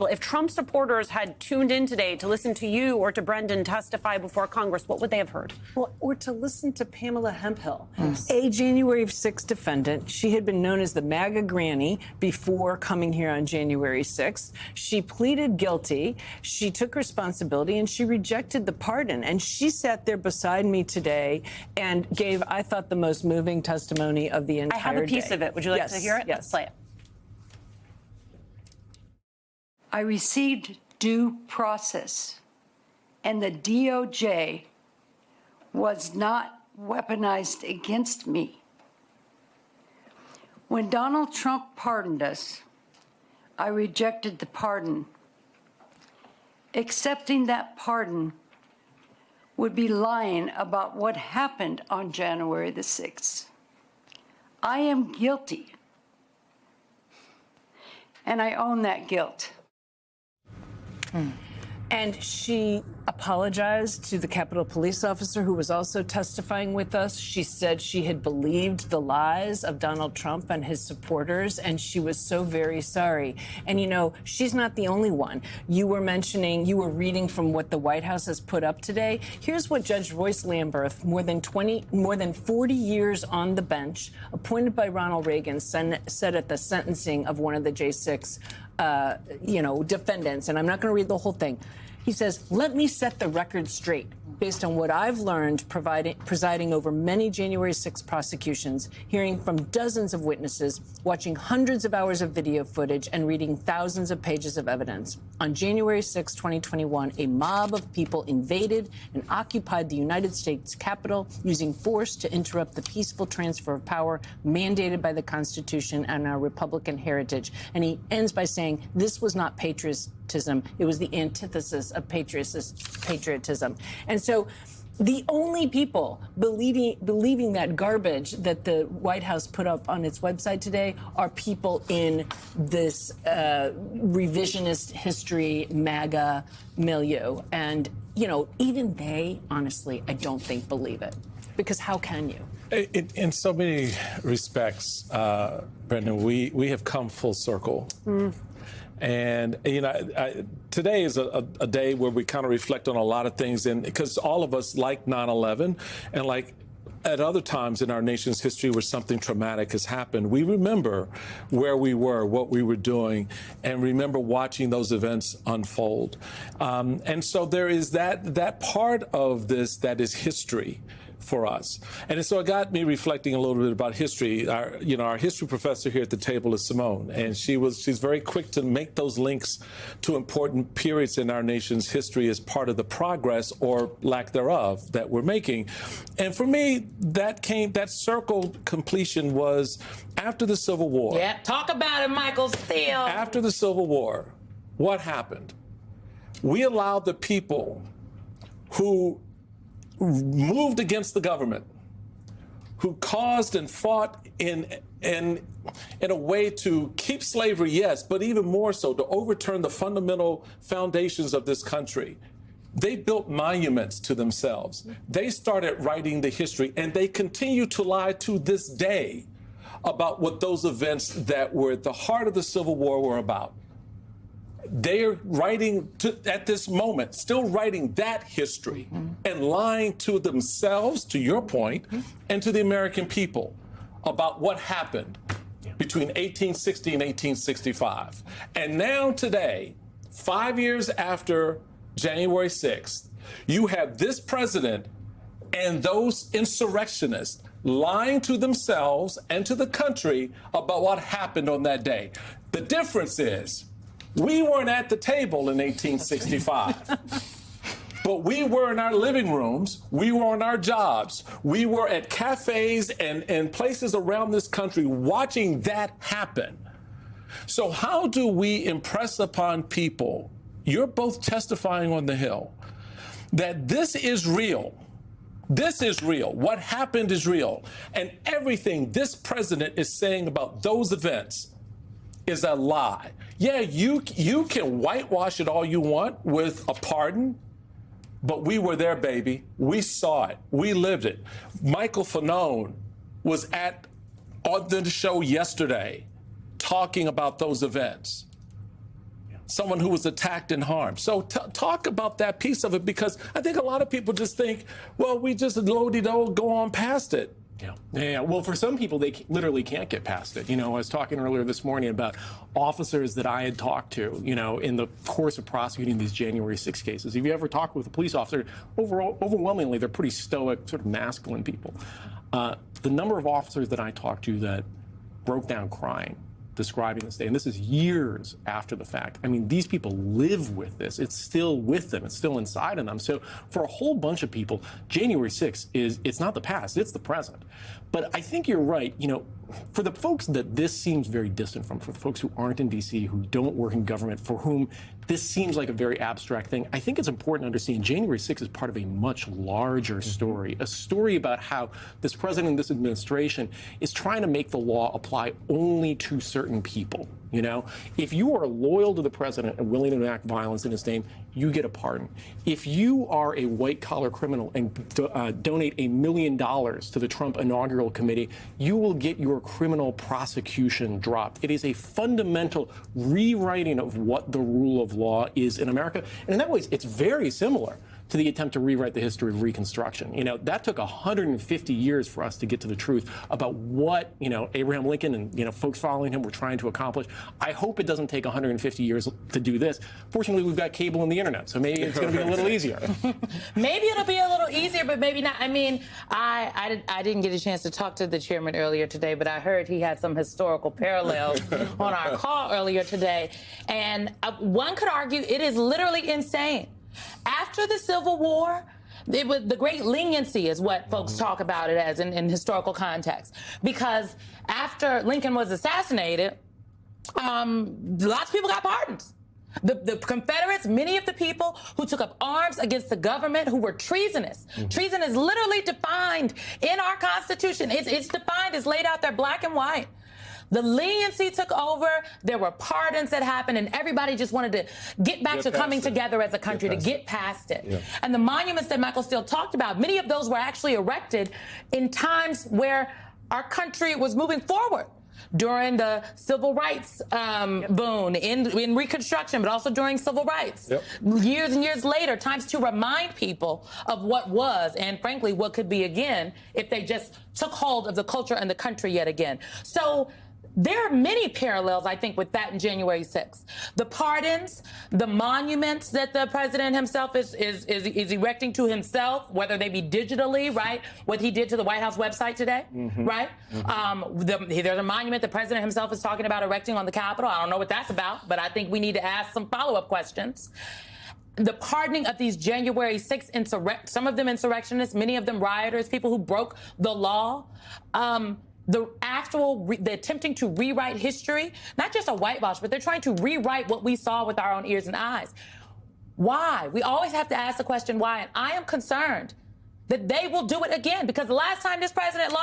If Trump supporters had tuned in today to listen to you or to Brendan testify before Congress, what would they have heard? Well, or to listen to Pamela Hemphill, a January 6th defendant. She had been known as the MAGA granny before coming here on January 6th. She pleaded guilty. She took responsibility and she rejected the pardon. And she sat there beside me today and gave, I thought, the most moving testimony of the entire day. I have a piece of it. Would you like to hear it? Yes. Let's play it. I received due process, and the DOJ was not weaponized against me. When Donald Trump pardoned us, I rejected the pardon. Accepting that pardon would be lying about what happened on January the 6th. I am guilty, and I own that guilt. And she apologized to the Capitol Police officer who was also testifying with us. She said she had believed the lies of Donald Trump and his supporters, and she was so very sorry. And, you know, she's not the only one. You were reading from what the White House has put up today. Here's what Judge Royce Lamberth, more than 40 years on the bench, appointed by Ronald Reagan, said at the sentencing of one of the J6 defendants, and I'm not going to read the whole thing. He says, "Let me set the record straight. Based on what I've learned presiding over many January 6 prosecutions, hearing from dozens of witnesses, watching hundreds of hours of video footage, and reading thousands of pages of evidence. On January 6, 2021, a mob of people invaded and occupied the United States Capitol using force to interrupt the peaceful transfer of power mandated by the Constitution and our Republican heritage." And he ends by saying, this was not patriotism. It was the antithesis of patriotism. And so the only people believing that garbage that the White House put up on its website today are people in this revisionist history MAGA milieu. And, you know, even they, honestly, I don't think believe it. Because how can you? In so many respects, Brendan, we have come full circle. And, you know, today is a day where we kind of reflect on a lot of things, and because all of us, like 9/11 and like at other times in our nation's history where something traumatic has happened, we remember where we were, what we were doing, and remember watching those events unfold. And so there is that part of this that is history for us. And so it got me reflecting a little bit about history. Our history professor here at the table is Simone, and she's very quick to make those links to important periods in our nation's history as part of the progress or lack thereof that we're making. And for me, that circle completion was after the Civil War. Yeah, talk about it, Michael Steele. After the Civil War, what happened? We allowed the people who moved against the government, who caused and fought in a way to keep slavery, yes, but even more so to overturn the fundamental foundations of this country. They built monuments to themselves. They started writing the history, and they continue to lie to this day about what those events that were at the heart of the Civil War were about. They are writing at this moment, still writing that history and lying to themselves, to your point, and to the American people about what happened between 1860 and 1865. And now today, 5 years after January 6th, you have this president and those insurrectionists lying to themselves and to the country about what happened on that day. The difference is, we weren't at the table in 1865, but we were in our living rooms, we were on our jobs, we were at cafes and places around this country watching that happen. So how do we impress upon people, you're both testifying on the Hill, that this is real? This is real. What happened is real. And everything this president is saying about those events is a lie. Yeah, you can whitewash it all you want with a pardon, but we were there, baby. We saw it. We lived it. Michael Fanone was on the show yesterday talking about those events. someone who was attacked and harmed. So talk about that piece of it, because I think a lot of people just think, well, we just lo-de-do go on past it. Yeah. Well, for some people, they literally can't get past it. I was talking earlier this morning about officers that I had talked to, in the course of prosecuting these January 6 cases. If you ever talk with a police officer, overwhelmingly, they're pretty stoic, sort of masculine people. The number of officers that I talked to that broke down crying, describing this day, and this is years after the fact. I mean, these people live with this. It's still with them. It's still inside of them. So for a whole bunch of people, January 6th it's not the past, it's the present. But I think you're right. For the folks that this seems very distant from, for the folks who aren't in D.C., who don't work in government, for whom this seems like a very abstract thing, I think it's important to understand January 6th is part of a much larger story, a story about how this president and this administration is trying to make the law apply only to certain people. If you are loyal to the president and willing to enact violence in his name, you get a pardon. If you are a white-collar criminal and donate $1 million to the Trump inaugural committee, you will get your criminal prosecution dropped. It is a fundamental rewriting of what the rule of law is in America. And in that way, it's very similar to the attempt to rewrite the history of Reconstruction. That took 150 years for us to get to the truth about what, Abraham Lincoln and, folks following him were trying to accomplish. I hope it doesn't take 150 years to do this. Fortunately, we've got cable and the internet, so maybe it's going to be a little easier. Maybe it'll be a little easier, but maybe not. I mean, I didn't get a chance to talk to the chairman earlier today, but I heard he had some historical parallels on our call earlier today. And one could argue it is literally insane. After the Civil War, the great leniency is what folks talk about it as in historical context. Because after Lincoln was assassinated, lots of people got pardons. The Confederates, many of the people who took up arms against the government, who were treasonous. Treason is literally defined in our Constitution. It's defined, it's laid out there black and white. The leniency took over. There were pardons that happened, and everybody just wanted to get back to coming together as a country, to get past it. Yeah. And the monuments that Michael Steele talked about, many of those were actually erected in times where our country was moving forward. During the civil rights boom in Reconstruction, but also during civil rights. Years and years later, times to remind people of what was, and frankly, what could be again, if they just took hold of the culture and the country yet again. So there are many parallels, I think, with that in January 6th. The pardons, the monuments that the president himself is erecting to himself, whether they be digitally, right? What he did to the White House website today, right? There's a monument the president himself is talking about erecting on the Capitol. I don't know what that's about, but I think we need to ask some follow-up questions. The pardoning of these January 6th some of them insurrectionists, many of them rioters, people who broke the law. The attempting to rewrite history, not just a whitewash, but they're trying to rewrite what we saw with our own ears and eyes. Why? We always have to ask the question why, and I am concerned that they will do it again, because the last time this president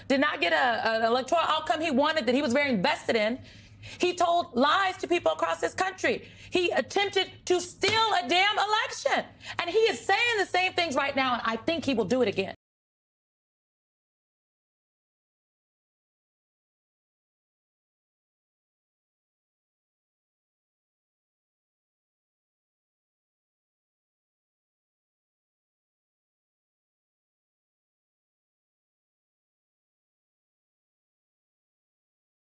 did not get an electoral outcome he wanted, that he was very invested in, he told lies to people across this country. He attempted to steal a damn election, and he is saying the same things right now, and I think he will do it again.